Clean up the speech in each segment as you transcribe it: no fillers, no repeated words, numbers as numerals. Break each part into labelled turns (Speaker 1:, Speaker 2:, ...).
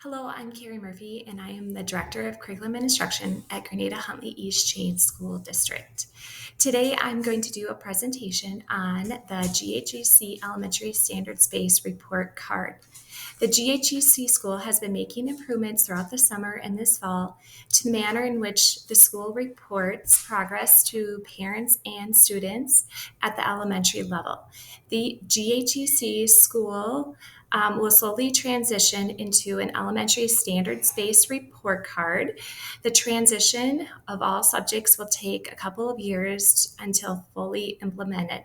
Speaker 1: Hello, I'm Carrie Murphy, and I am the Director of Curriculum and Instruction at Grenada Huntley East Chain School District. Today, I'm going to do a presentation on the GHEC Elementary Standards-Based Report Card. The GHEC school has been making improvements throughout the summer and this fall to the manner in which the school reports progress to parents and students at the elementary level. The GHEC school will slowly transition into an elementary standards-based report card. The transition of all subjects will take a couple of years until fully implemented.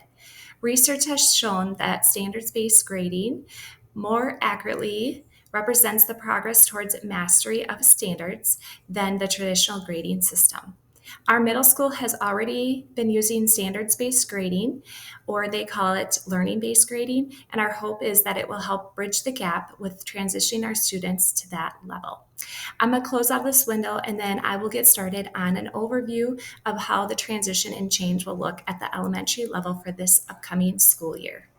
Speaker 1: Research has shown that standards-based grading more accurately represents the progress towards mastery of standards than the traditional grading system. Our middle school has already been using standards-based grading, or they call it learning-based grading, and our hope is that it will help bridge the gap with transitioning our students to that level. I'm going to close out this window and then I will get started on an overview of how the transition and change will look at the elementary level for this upcoming school year.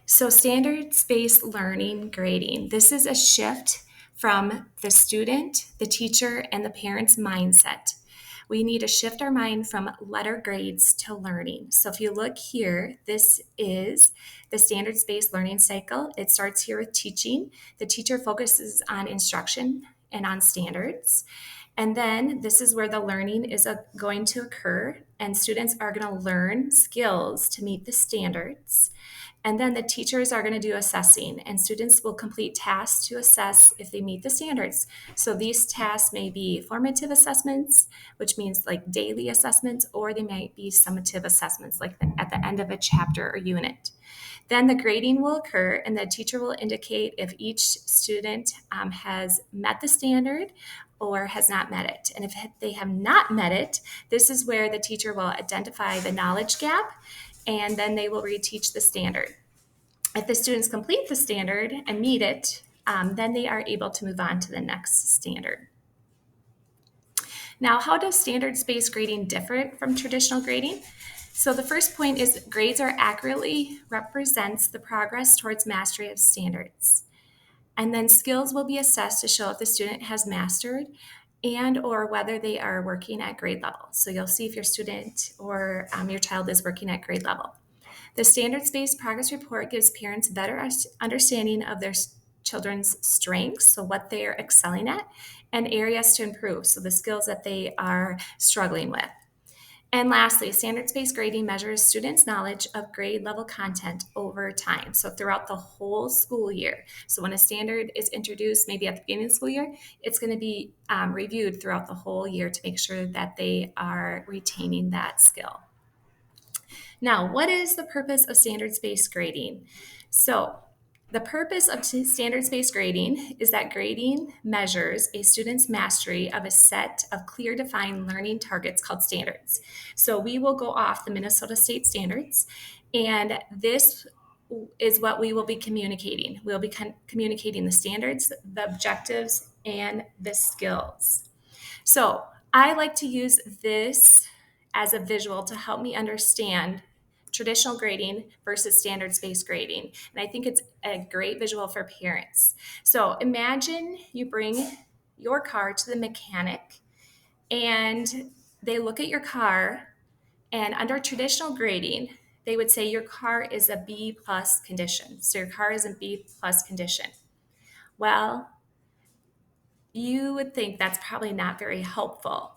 Speaker 1: So standards-based learning grading, this is a shift from the student, the teacher, and the parent's mindset. We need to shift our mind from letter grades to learning. So if you look here, this is the standards-based learning cycle. It starts here with teaching. The teacher focuses on instruction and on standards. And then this is where the learning is going to occur, and students are going to learn skills to meet the standards. And then the teachers are going to do assessing, and students will complete tasks to assess if they meet the standards. So these tasks may be formative assessments, which means like daily assessments, or they might be summative assessments, like at the end of a chapter or unit. Then the grading will occur, and the teacher will indicate if each student has met the standard or has not met it. And if they have not met it, this is where the teacher will identify the knowledge gap, and then they will reteach the standard. If the students complete the standard and meet it, then they are able to move on to the next standard. Now, how does standards-based grading differ from traditional grading? So the first point is grades are accurately represents the progress towards mastery of standards. And then skills will be assessed to show if the student has mastered and or whether they are working at grade level. So you'll see if your student or your child is working at grade level. The standards-based progress report gives parents a better understanding of their children's strengths, so what they are excelling at, and areas to improve, so the skills that they are struggling with. And lastly, standards-based grading measures students' knowledge of grade level content over time, so throughout the whole school year. So when a standard is introduced, maybe at the beginning of the school year, it's going to be reviewed throughout the whole year to make sure that they are retaining that skill. Now, what is the purpose of standards-based grading? So, the purpose of standards-based grading is that grading measures a student's mastery of a set of clear defined learning targets called standards. So we will go off the Minnesota State standards, and this is what we will be communicating. We'll be communicating the standards, the objectives, and the skills. So I like to use this as a visual to help me understand traditional grading versus standards-based grading. And I think it's a great visual for parents. So imagine you bring your car to the mechanic and they look at your car, and under traditional grading, they would say your car is a B plus condition. So your car is in B plus condition. Well, you would think that's probably not very helpful.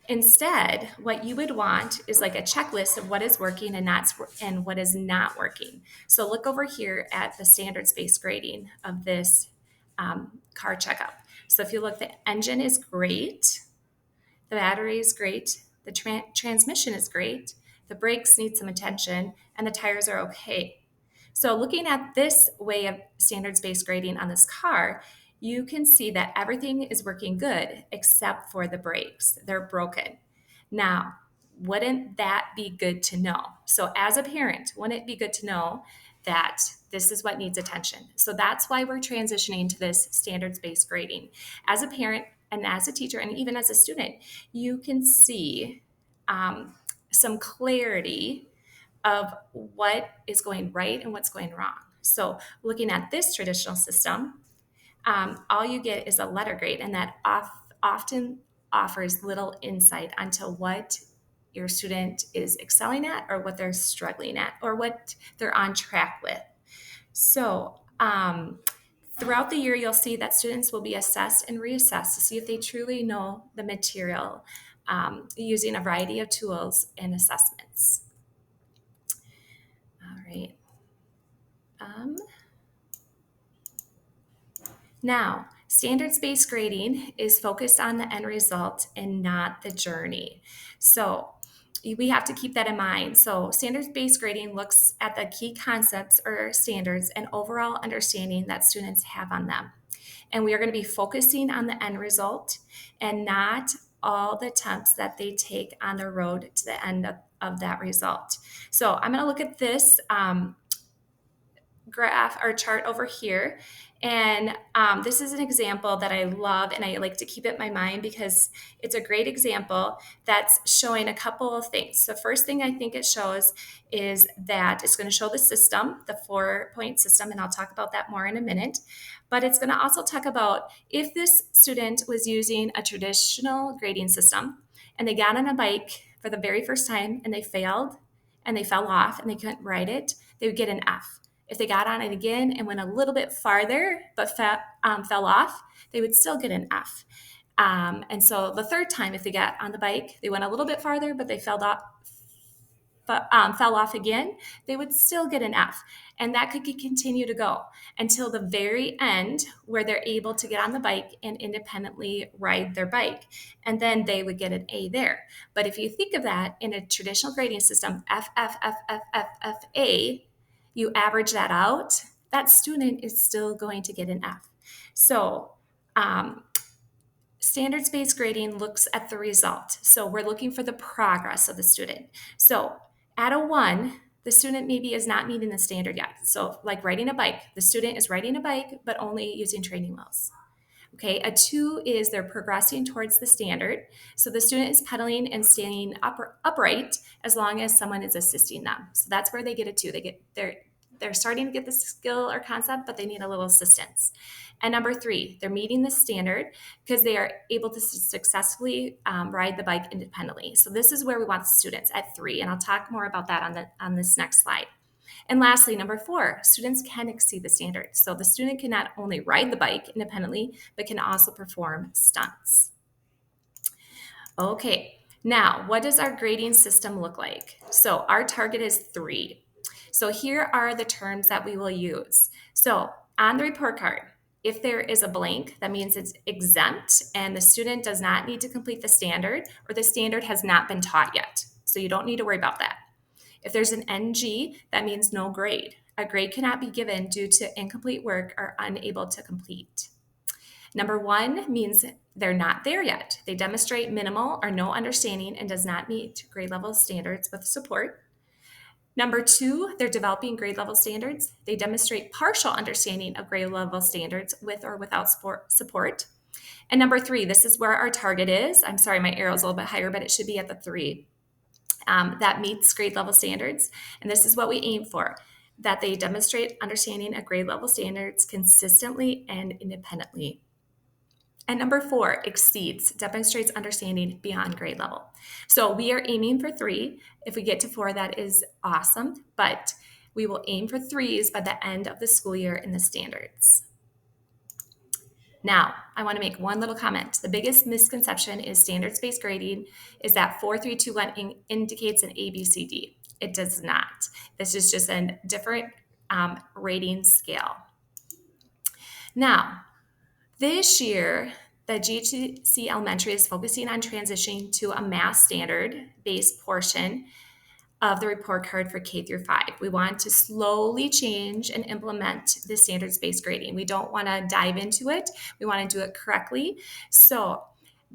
Speaker 1: Instead, what you would want is like a checklist of what is working and what is not working. So look over here at the standards-based grading of this car checkup. So if you look, the engine is great, the battery is great, the transmission is great, the brakes need some attention, and the tires are okay. So looking at this way of standards-based grading on this car, you can see that everything is working good except for the brakes. They're broken. Now, wouldn't that be good to know? So as a parent, wouldn't it be good to know that this is what needs attention? So that's why we're transitioning to this standards-based grading. As a parent and as a teacher and even as a student, you can see some clarity of what is going right and what's going wrong. So looking at this traditional system, all you get is a letter grade, and that often offers little insight onto what your student is excelling at or what they're struggling at or what they're on track with. So throughout the year, you'll see that students will be assessed and reassessed to see if they truly know the material using a variety of tools and assessments. All right. Now, standards-based grading is focused on the end result and not the journey. So we have to keep that in mind. So standards-based grading looks at the key concepts or standards and overall understanding that students have on them. And we are going to be focusing on the end result and not all the attempts that they take on the road to the end of that result. So I'm going to look at this graph or chart over here. And this is an example that I love and I like to keep it in my mind because it's a great example that's showing a couple of things. The first thing I think it shows is that it's going to show the system, the 4-point system, and I'll talk about that more in a minute. But it's going to also talk about if this student was using a traditional grading system and they got on a bike for the very first time and they failed and they fell off and they couldn't ride it, they would get an F. If they got on it again and went a little bit farther but fell off, they would still get an F. And so the third time, if they got on the bike, they went a little bit farther but they fell off again, they would still get an F. And that could continue to go until the very end where they're able to get on the bike and independently ride their bike. And then they would get an A there. But if you think of that in a traditional grading system, F, F, F, F, F, F, A, you average that out, that student is still going to get an F. So standards-based grading looks at the result. So we're looking for the progress of the student. So at a 1, the student maybe is not meeting the standard yet. So like riding a bike, the student is riding a bike, but only using training wheels. Okay, a 2 is they're progressing towards the standard. So the student is pedaling and standing upright as long as someone is assisting them. So that's where they get a 2. They're starting to get the skill or concept, but they need a little assistance. And number 3, they're meeting the standard because they are able to successfully ride the bike independently. So this is where we want the students at 3, and I'll talk more about that on this next slide. And lastly, number 4, students can exceed the standards. So the student can not only ride the bike independently, but can also perform stunts. Okay, now what does our grading system look like? So our target is 3. So here are the terms that we will use. So on the report card, if there is a blank, that means it's exempt and the student does not need to complete the standard or the standard has not been taught yet. So you don't need to worry about that. If there's an NG, that means no grade. A grade cannot be given due to incomplete work or unable to complete. Number 1 means they're not there yet. They demonstrate minimal or no understanding and does not meet grade level standards with support. Number 2, they're developing grade level standards. They demonstrate partial understanding of grade level standards with or without support. And number 3, this is where our target is. I'm sorry, my arrow's a little bit higher, but it should be at the 3. That meets grade level standards. And this is what we aim for, that they demonstrate understanding of grade level standards consistently and independently. And number 4, exceeds, demonstrates understanding beyond grade level. So we are aiming for 3. If we get to 4, that is awesome, but we will aim for 3s by the end of the school year in the standards. Now, I want to make one little comment. The biggest misconception is standards-based grading is that 4, 3, 2, 1 indicates an A, B, C, D. It does not. This is just a different rating scale. Now, this year, the GHEC Elementary is focusing on transitioning to a math standard-based portion of the report card for K through 5. We want to slowly change and implement the standards-based grading. We don't want to dive into it. We want to do it correctly. So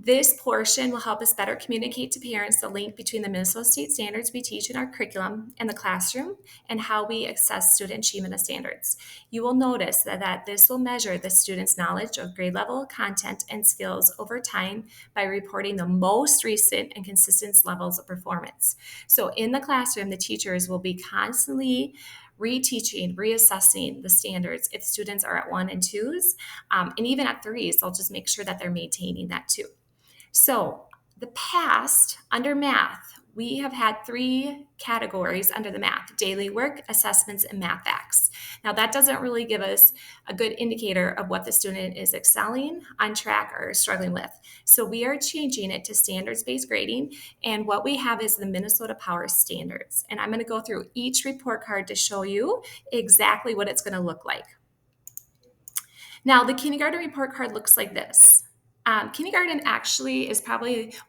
Speaker 1: This portion will help us better communicate to parents the link between the Minnesota State standards we teach in our curriculum and the classroom and how we assess student achievement of standards. You will notice that this will measure the student's knowledge of grade level content and skills over time by reporting the most recent and consistent levels of performance. So in the classroom, the teachers will be constantly reteaching, reassessing the standards if students are at 1 and 2s, and even at 3s, they'll just make sure that they're maintaining that too. So the past, under math, we have had 3 categories under the math: daily work, assessments, and math facts. Now that doesn't really give us a good indicator of what the student is excelling, on track, or struggling with. So we are changing it to standards-based grading, and what we have is the Minnesota Power Standards. And I'm going to go through each report card to show you exactly what it's going to look like. Now, the kindergarten report card looks like this. Kindergarten actually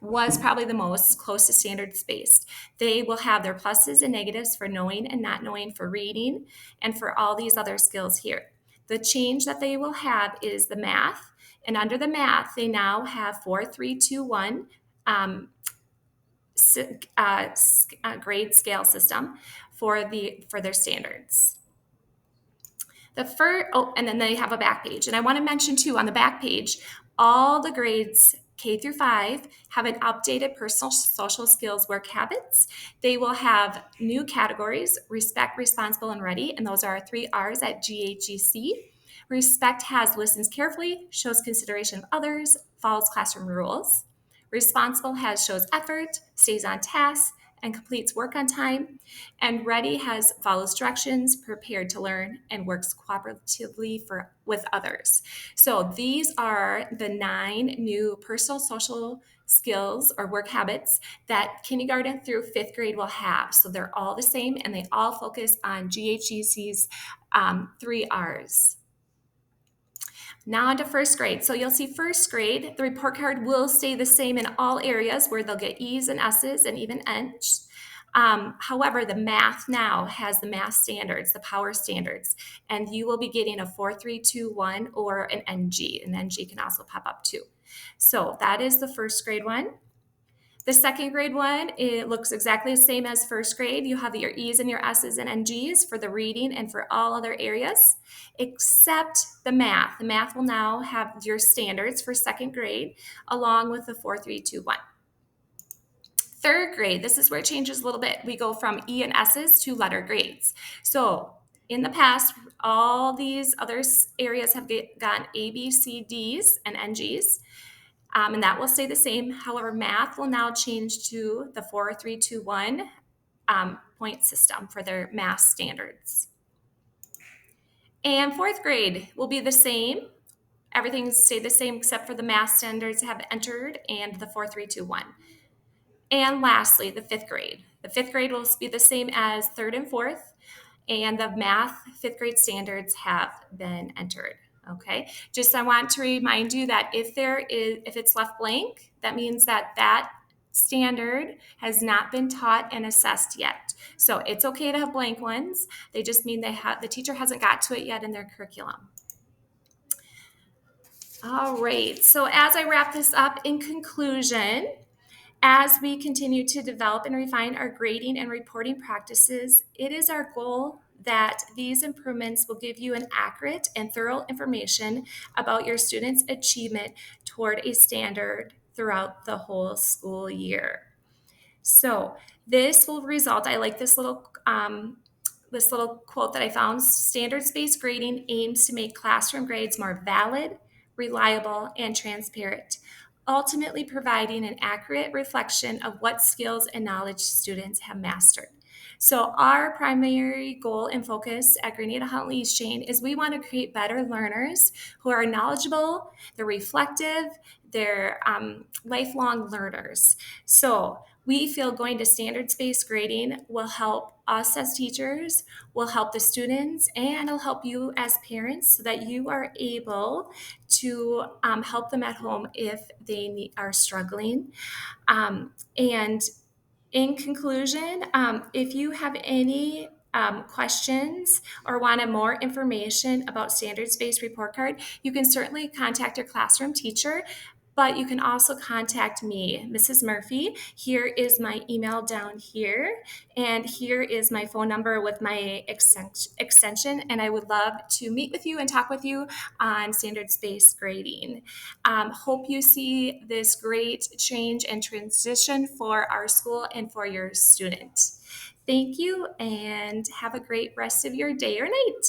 Speaker 1: was probably the most close to standards based. They will have their pluses and negatives for knowing and not knowing, for reading, and for all these other skills here. The change that they will have is the math, and under the math, they now have 4, 3, 2, 1 grade scale system for their standards. And then they have a back page. And I want to mention too, on the back page, all the grades K through 5 have an updated personal social skills work habits. They will have new categories: respect, responsible, and ready. And those are our 3 R's at GHEC. Respect has listens carefully, shows consideration of others, follows classroom rules. Responsible has shows effort, stays on task, and completes work on time. And ready has follows directions, prepared to learn, and works cooperatively with others. So these are the 9 new personal social skills or work habits that kindergarten through 5th grade will have. So they're all the same, and they all focus on GHEC's 3 R's. Now on to 1st grade. So you'll see 1st grade, the report card will stay the same in all areas where they'll get E's and S's and even N's. However, the math now has the math standards, the power standards, and you will be getting a 4, 3, 2, 1 or an NG. An NG can also pop up too. So that is the 1st grade one. The 2nd grade one, it looks exactly the same as 1st grade. You have your E's and your S's and NGs for the reading and for all other areas, except the math. The math will now have your standards for 2nd grade, along with the 4, 3, 2, 1. 3rd grade, this is where it changes a little bit. We go from E and S's to letter grades. So in the past, all these other areas have gotten A, B, C, D's, and NGs. And that will stay the same. However, math will now change to the 4, 3, 2, 1 point system for their math standards. And 4th grade will be the same. Everything stayed the same except for the math standards have entered and the 4, 3, 2, 1. And lastly, the 5th grade. The 5th grade will be the same as 3rd and 4th, and the math 5th grade standards have been entered. Okay, just I want to remind you that if it's left blank, that means that standard has not been taught and assessed yet. So it's okay to have blank ones. They just mean the teacher hasn't got to it yet in their curriculum. All right, so as I wrap this up, in conclusion, as we continue to develop and refine our grading and reporting practices, it is our goal that these improvements will give you an accurate and thorough information about your students' achievement toward a standard throughout the whole school year. So this will result, I like this little quote that I found: standards-based grading aims to make classroom grades more valid, reliable, and transparent, ultimately providing an accurate reflection of what skills and knowledge students have mastered. So our primary goal and focus at Grenada Huntley East Chain is we want to create better learners who are knowledgeable, they're reflective, they're lifelong learners. So we feel going to standards-based grading will help us as teachers, will help the students, and it'll help you as parents so that you are able to help them at home if they are struggling. And in conclusion, if you have any questions or wanted more information about standards-based report card, you can certainly contact your classroom teacher. But you can also contact me, Mrs. Murphy. Here is my email down here, and here is my phone number with my extension. And I would love to meet with you and talk with you on standards-based grading. Hope you see this great change and transition for our school and for your student. Thank you, and have a great rest of your day or night.